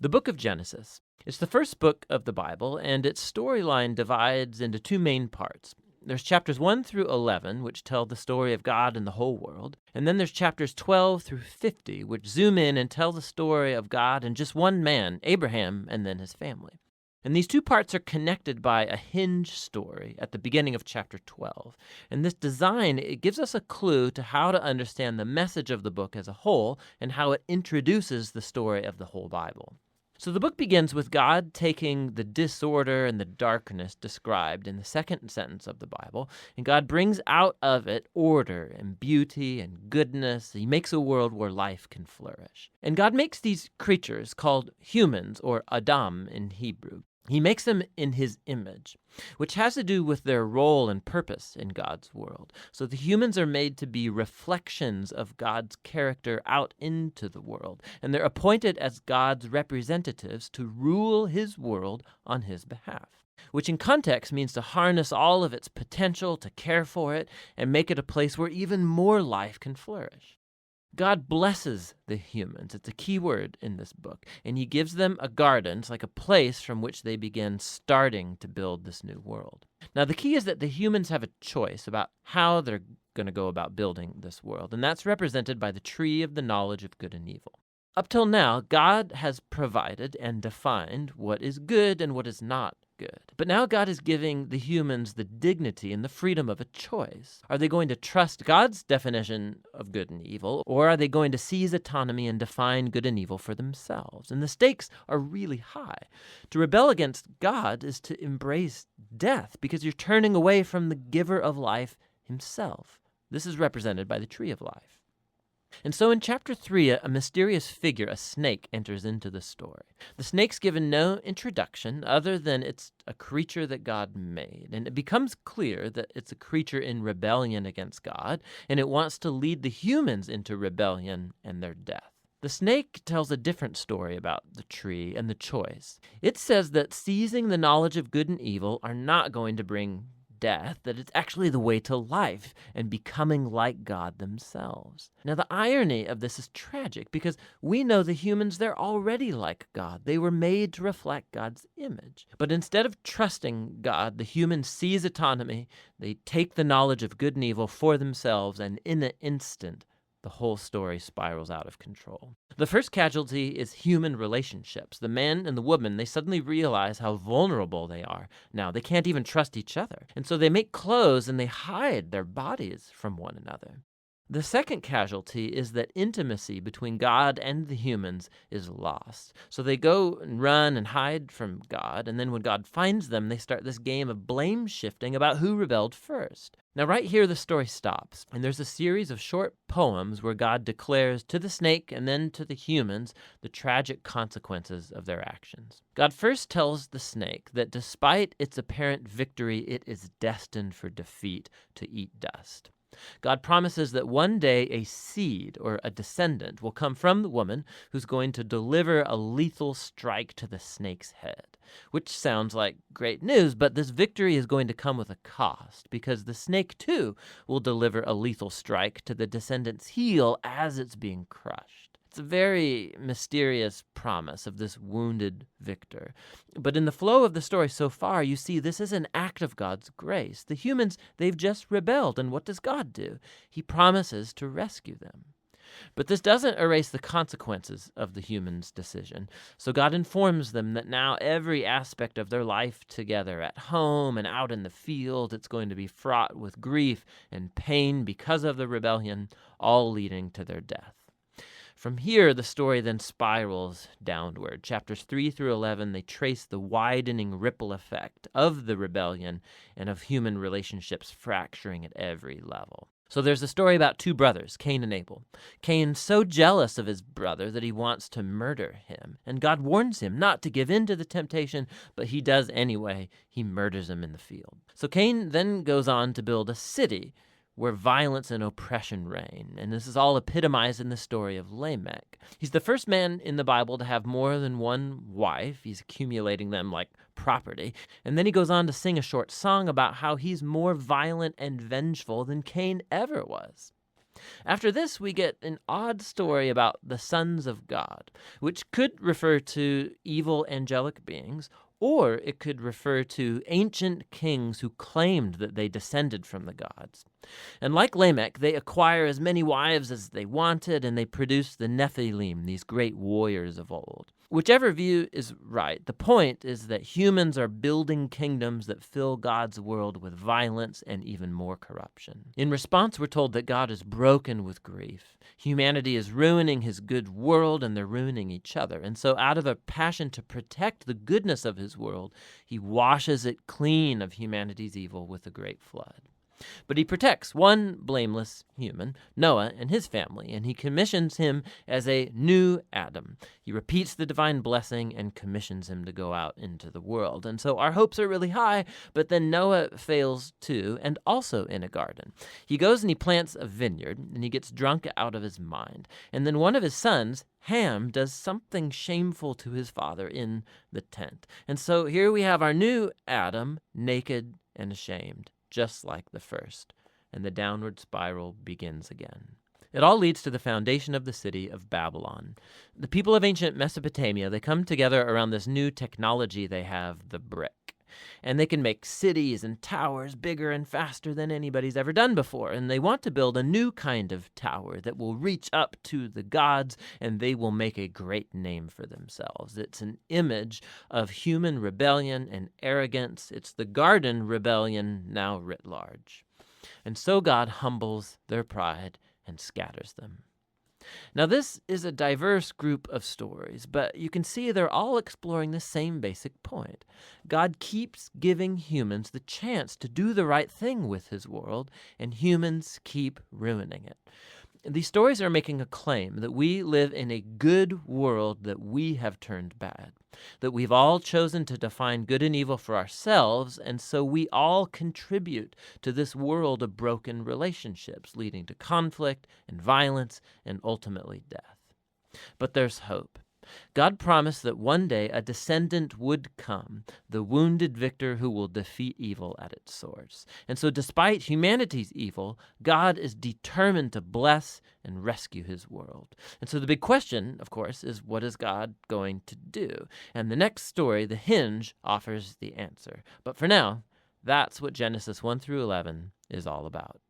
The book of Genesis. It's the first book of the Bible, and its storyline divides into two main parts. There's chapters 1 through 11, which tell the story of God and the whole world. And then there's chapters 12 through 50, which zoom in and tell the story of God and just one man, Abraham, and then his family. And these two parts are connected by a hinge story at the beginning of chapter 12. And this design, it gives us a clue to how to understand the message of the book as a whole and how it introduces the story of the whole Bible. So the book begins with God taking the disorder and the darkness described in the second sentence of the Bible, and God brings out of it order and beauty and goodness. He makes a world where life can flourish. And God makes these creatures called humans, or Adam in Hebrew. He makes them in his image, which has to do with their role and purpose in God's world. So the humans are made to be reflections of God's character out into the world, and they're appointed as God's representatives to rule his world on his behalf, which in context means to harness all of its potential, to care for it, and make it a place where even more life can flourish. God blesses the humans. It's a key word in this book. And he gives them a garden. It's like a place from which they begin starting to build this new world. Now, the key is that the humans have a choice about how they're going to go about building this world. And that's represented by the tree of the knowledge of good and evil. Up till now, God has provided and defined what is good and what is not good. But now God is giving the humans the dignity and the freedom of a choice. Are they going to trust God's definition of good and evil, or are they going to seize autonomy and define good and evil for themselves? And the stakes are really high. To rebel against God is to embrace death, because you're turning away from the giver of life himself. This is represented by the tree of life. And so in chapter 3, a mysterious figure, a snake, enters into the story. The snake's given no introduction other than it's a creature that God made. And it becomes clear that it's a creature in rebellion against God, and it wants to lead the humans into rebellion and their death. The snake tells a different story about the tree and the choice. It says that seizing the knowledge of good and evil are not going to bring death, that it's actually the way to life and becoming like God themselves. Now, the irony of this is tragic because we know the humans, they're already like God. They were made to reflect God's image. But instead of trusting God, the humans seize autonomy, they take the knowledge of good and evil for themselves, and in an instant, the whole story spirals out of control. The first casualty is human relationships. The man and the woman, they suddenly realize how vulnerable they are. Now, they can't even trust each other. And so they make clothes and they hide their bodies from one another. The second casualty is that intimacy between God and the humans is lost. So they go and run and hide from God, and then when God finds them, they start this game of blame shifting about who rebelled first. Now, right here, the story stops, and there's a series of short poems where God declares to the snake and then to the humans the tragic consequences of their actions. God first tells the snake that despite its apparent victory, it is destined for defeat, to eat dust. God promises that one day a seed or a descendant will come from the woman who's going to deliver a lethal strike to the snake's head, which sounds like great news, but this victory is going to come with a cost because the snake too will deliver a lethal strike to the descendant's heel as it's being crushed. It's a very mysterious promise of this wounded victor. But in the flow of the story so far, you see this is an act of God's grace. The humans, they've just rebelled, and what does God do? He promises to rescue them. But this doesn't erase the consequences of the humans' decision. So God informs them that now every aspect of their life together, at home and out in the field, it's going to be fraught with grief and pain because of the rebellion, all leading to their death. From here, the story then spirals downward. Chapters 3 through 11, they trace the widening ripple effect of the rebellion and of human relationships fracturing at every level. So there's a story about two brothers, Cain and Abel. Cain's so jealous of his brother that he wants to murder him. And God warns him not to give in to the temptation, but he does anyway. He murders him in the field. So Cain then goes on to build a city where violence and oppression reign. And this is all epitomized in the story of Lamech. He's the first man in the Bible to have more than one wife. He's accumulating them like property. And then he goes on to sing a short song about how he's more violent and vengeful than Cain ever was. After this, we get an odd story about the sons of God, which could refer to evil angelic beings, or it could refer to ancient kings who claimed that they descended from the gods. And like Lamech, they acquire as many wives as they wanted, and they produce the Nephilim, these great warriors of old. Whichever view is right, the point is that humans are building kingdoms that fill God's world with violence and even more corruption. In response, we're told that God is broken with grief. Humanity is ruining his good world, and they're ruining each other. And so out of a passion to protect the goodness of his world, he washes it clean of humanity's evil with a great flood. But he protects one blameless human, Noah, and his family, and he commissions him as a new Adam. He repeats the divine blessing and commissions him to go out into the world. And so our hopes are really high, but then Noah fails too, and also in a garden. He goes and he plants a vineyard, and he gets drunk out of his mind. And then one of his sons, Ham, does something shameful to his father in the tent. And so here we have our new Adam, naked and ashamed, just like the first, and the downward spiral begins again. It all leads to the foundation of the city of Babylon. The people of ancient Mesopotamia, they come together around this new technology they have, the brick. And they can make cities and towers bigger and faster than anybody's ever done before. And they want to build a new kind of tower that will reach up to the gods, and they will make a great name for themselves. It's an image of human rebellion and arrogance. It's the garden rebellion now writ large. And so God humbles their pride and scatters them. Now, this is a diverse group of stories, but you can see they're all exploring the same basic point. God keeps giving humans the chance to do the right thing with his world, and humans keep ruining it. These stories are making a claim that we live in a good world that we have turned bad, that we've all chosen to define good and evil for ourselves, and so we all contribute to this world of broken relationships, leading to conflict and violence and ultimately death. But there's hope. God promised that one day a descendant would come, the wounded victor who will defeat evil at its source. And so despite humanity's evil, God is determined to bless and rescue his world. And so the big question, of course, is what is God going to do? And the next story, the hinge, offers the answer. But for now, that's what Genesis 1 through 11 is all about.